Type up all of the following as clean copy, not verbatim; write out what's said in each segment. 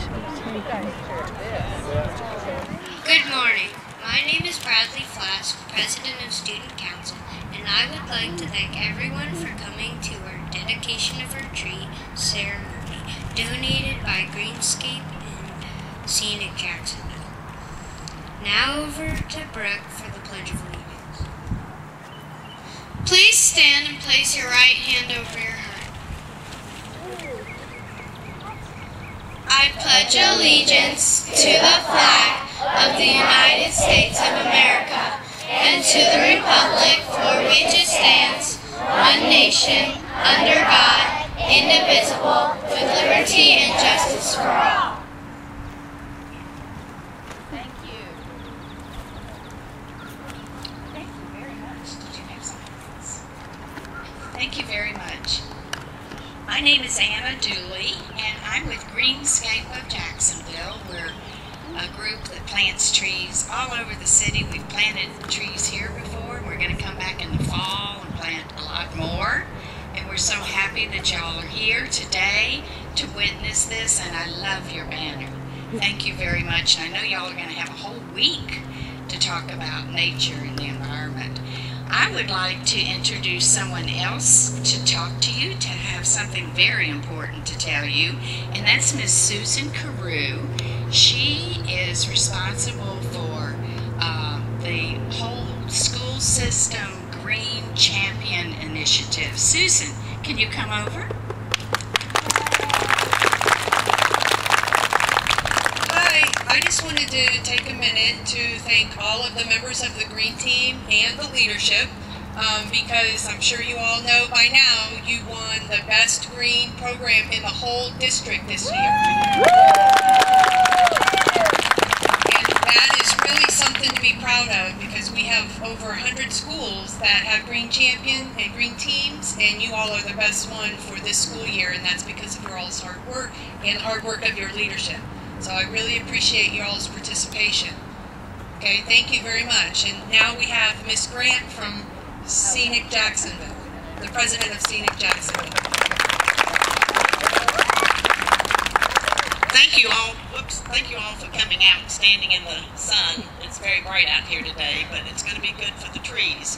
Good morning. My name is Bradley Flask, President of Student Council, and I would like to thank everyone for coming to our dedication of our tree ceremony, donated by Greenscape and Scenic Jacksonville. Now over to Brooke for the Pledge of Allegiance. Please stand and place your right hand over your heart. I pledge allegiance to the flag of the United States of America and to the republic for which it stands, one nation, under God, indivisible, with liberty and justice for all. Thank you. Thank you very much. Did you have something else? Thank you very much. My name is Anna Dooley, and I'm with Greenscape of Jacksonville. We're a group that plants trees all over the city. We've planted trees here before. We're going to come back in the fall and plant a lot more. And we're so happy that y'all are here today to witness this, and I love your banner. Thank you very much. And I know y'all are going to have a whole week to talk about nature and the environment. I would like to introduce someone else to talk to you, to have something very important to tell you, and that's Miss Susan Carew. She is responsible for the whole school system Green Champion Initiative. Susan, can you come over? I just wanted to take a minute to thank all of the members of the Green Team and the leadership because I'm sure you all know by now you won the best green program in the whole district this year. And that is really something to be proud of because we have over 100 schools that have Green Champion and Green Teams, and you all are the best one for this school year, and that's because of your all's hard work and the hard work of your leadership. So I really appreciate your all's participation. Okay, thank you very much. And now we have Miss Grant from Scenic Jacksonville, the president of Scenic Jacksonville. Thank you all. Thank you all for coming out and standing in the sun. It's very bright out here today, but it's going to be good for the trees.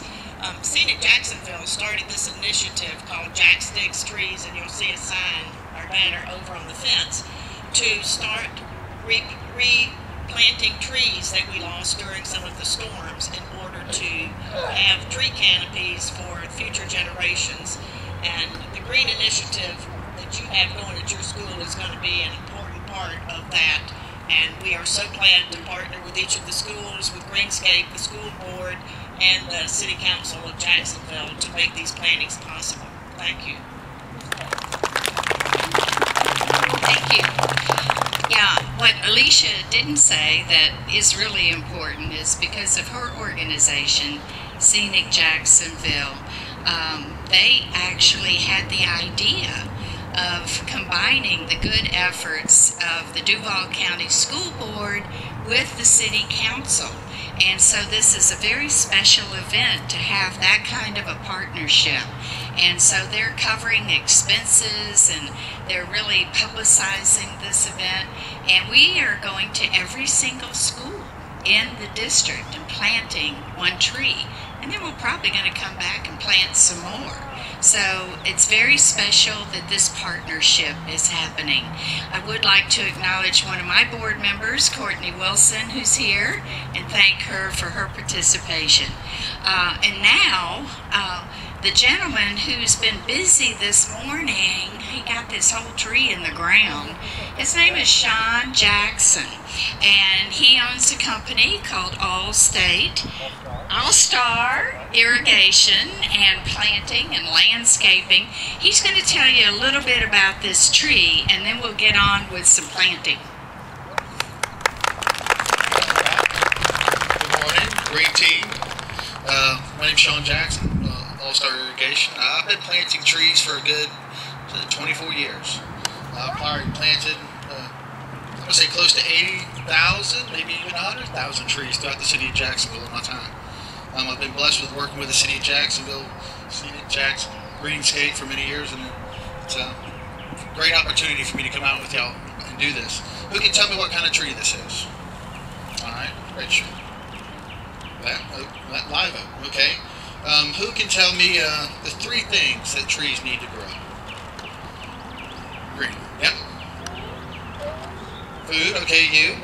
Scenic Jacksonville started this initiative called Jack Sticks Trees, and you'll see a sign or banner over on the fence to start replanting trees that we lost during some of the storms in order to have tree canopies for future generations. And the Green Initiative that you have going at your school is going to be an important part of that. And we are so glad to partner with each of the schools, with Greenscape, the school board, and the City Council of Jacksonville to make these plantings possible. Thank you. Thank you. Yeah, what Alicia didn't say that is really important is because of her organization, Scenic Jacksonville, they actually had the idea of combining the good efforts of the Duval County School Board with the City Council. And so this is a very special event to have that kind of a partnership. And so they're covering expenses and they're really publicizing this event. And we are going to every single school in the district and planting one tree. And then we're probably going to come back and plant some more. So it's very special that this partnership is happening. I would like to acknowledge one of my board members, Courtney Wilson, who's here, and thank her for her participation. And now, the gentleman who's been busy this morning, he got this whole tree in the ground. His name is Sean Jackson, and he owns a company called All-Star Irrigation and Planting and Landscaping. He's going to tell you a little bit about this tree, and then we'll get on with some planting. Good morning, Green Team. My name's Sean Jackson, All-Star Irrigation. I've been planting trees for a good 24 years. I've already planted, I'm going to say close to 80,000, maybe even 100,000 trees throughout the city of Jacksonville in my time. I've been blessed with working with the city of Jacksonville, Greenscape for many years, and it's a great opportunity for me to come out with y'all and do this. Who can tell me what kind of tree this is? All right, red shirt. That live oak, okay. Who can tell me the 3 things that trees need to grow? Green, yep. Food, okay, you.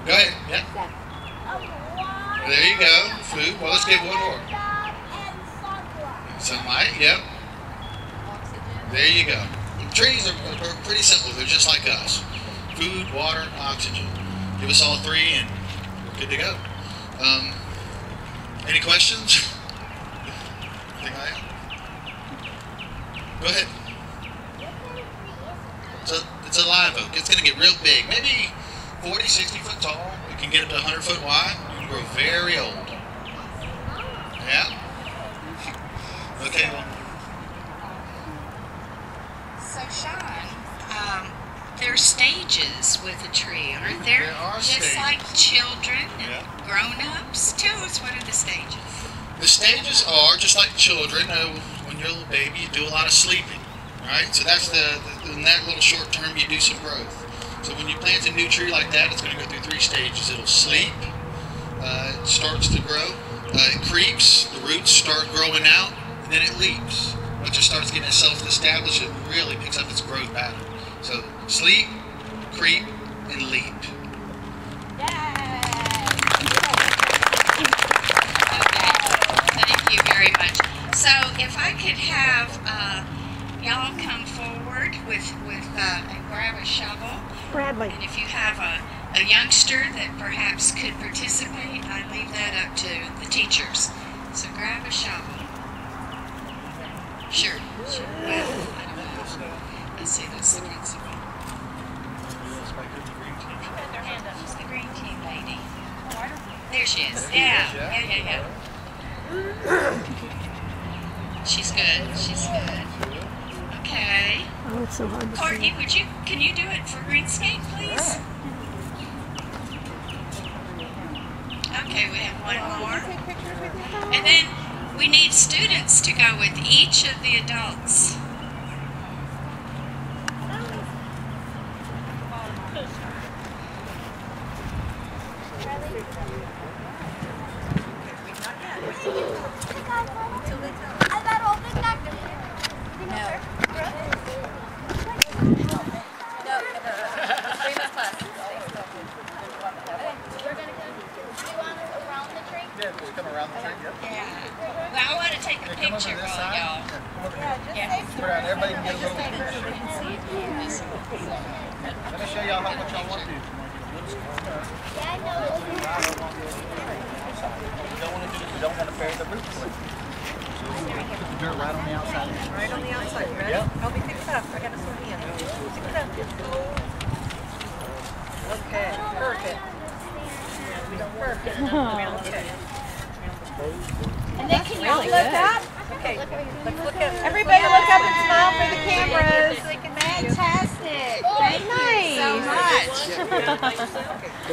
Go ahead, yep. There you go, food. Well, let's give one more. Sunlight, yep. There you go. Trees are pretty simple. They're just like us. Food, water, oxygen. Give us all 3 and we're good to go. Any questions? Go ahead. It's a live oak. It's going to get real big. Maybe 40, 60 foot tall. It can get up to 100 foot wide. It can grow very old. Yeah? Okay, well. So, Sean, there are stages with a tree, aren't there? There are Just stages. like children and Yeah. grown-ups. Tell us, what are the stages? The stages are just like children. When you're a little baby, you do a lot of sleeping, right? So that's in that little short term, you do some growth. So when you plant a new tree like that, it's going to go through 3 stages. It'll sleep, it starts to grow, it creeps, the roots start growing out, and then it leaps. Once it starts getting itself established, it really picks up its growth pattern. So sleep, creep, and leap. Thank you very much. So if I could have y'all come forward and grab a shovel. Bradley. And if you have a youngster that perhaps could participate, I leave that up to the teachers. So grab a shovel. Sure. Well, I don't know. Let's see, that's the principal. Who's the green team lady? There she is. Yeah. She's good. Okay. Oh, it's so hard to Courtney, can you do it for Greenscape, please? Okay, we have one more. And then we need students to go with each of the adults. Well, I want to take a picture of y'all. Everybody can get a little picture. Let me show y'all what y'all want to do. You don't want to do this. You don't want to bury the roots. So put the dirt right on the outside. Right on the outside. You ready? Yep. Help me pick it up. I got to sort it in. Pick it up. Okay. Perfect. Perfect. Okay. And then can you Really look good. up? Okay. Let's look at Everybody look up and smile for the cameras. Fantastic. Thank you so much.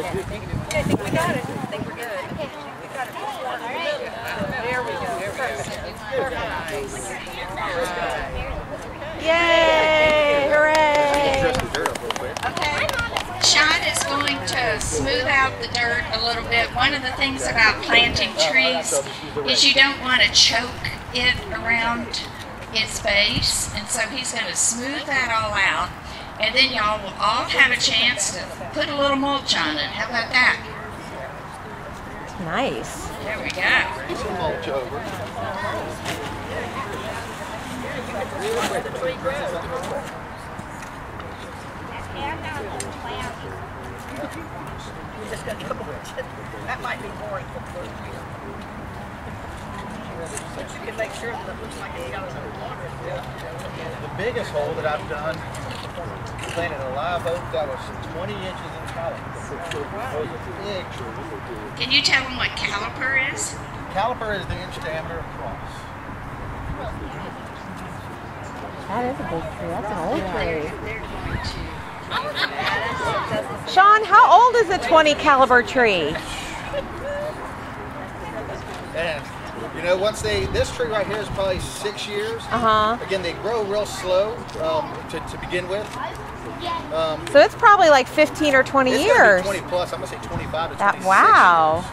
I think we got it. I think we're good. We got it. There we go. Yay! Hooray! Okay. Sean is going to smooth out the dirt a little bit. One of the things about planting trees is you don't want to choke it around its base, and so he's going to smooth that all out, and then y'all will all have a chance to put a little mulch on it. How about that? Nice. There we go. Put some mulch over. That might be more. But you can make sure that it looks like it's got some water. The biggest hole that I've done, planted a live oak that was 20 inches in caliper. It was a big tree. Can you tell them what caliper is? Caliper is the inch diameter across. That is a big tree. That's an old tree. They're going to... Sean, how old is a 20 caliber tree? And you know, this tree right here is probably 6 years. Uh-huh. Again, they grow real slow to begin with. So it's probably like 15 or 20 It's years. gonna be 20 plus. I'm gonna say 25 to 26. Wow.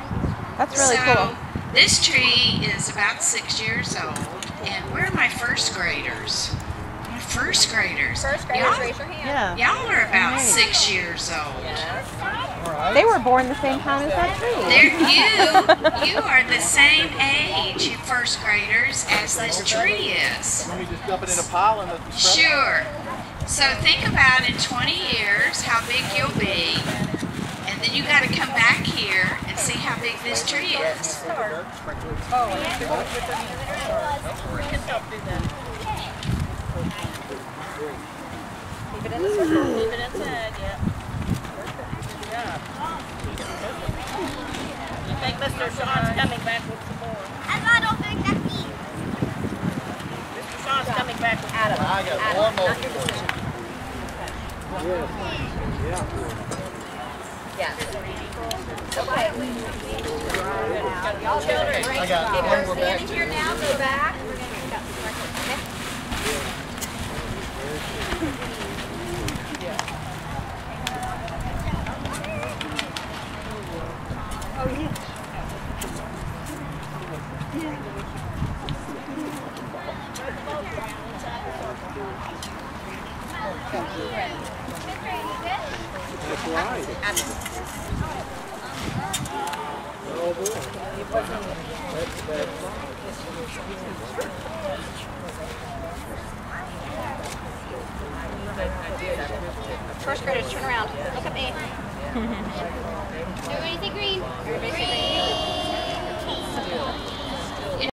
That's really So, cool. this tree is about 6 years old, and where are my first graders? My first graders. First Y'all- raise your hand. Y'all are about 6 years old. All right. They were born the same time as that tree. You are the same age, you first graders, as this tree is. Let me just dump it in a pile and spread it. Sure. So think about in 20 years how big you'll be, and then you got to come back here and see how big this tree is. Keep it in the circle. Keep it inside, yeah. I think Mr. Sean's coming back with some more. I don't think that's me. Mr. Sean's coming back with Adam. I got one more. Yeah. Okay. Y'all children, I got one more back. here now, go back. First graders, turn around. Look at me. Everybody say green. Everybody say green.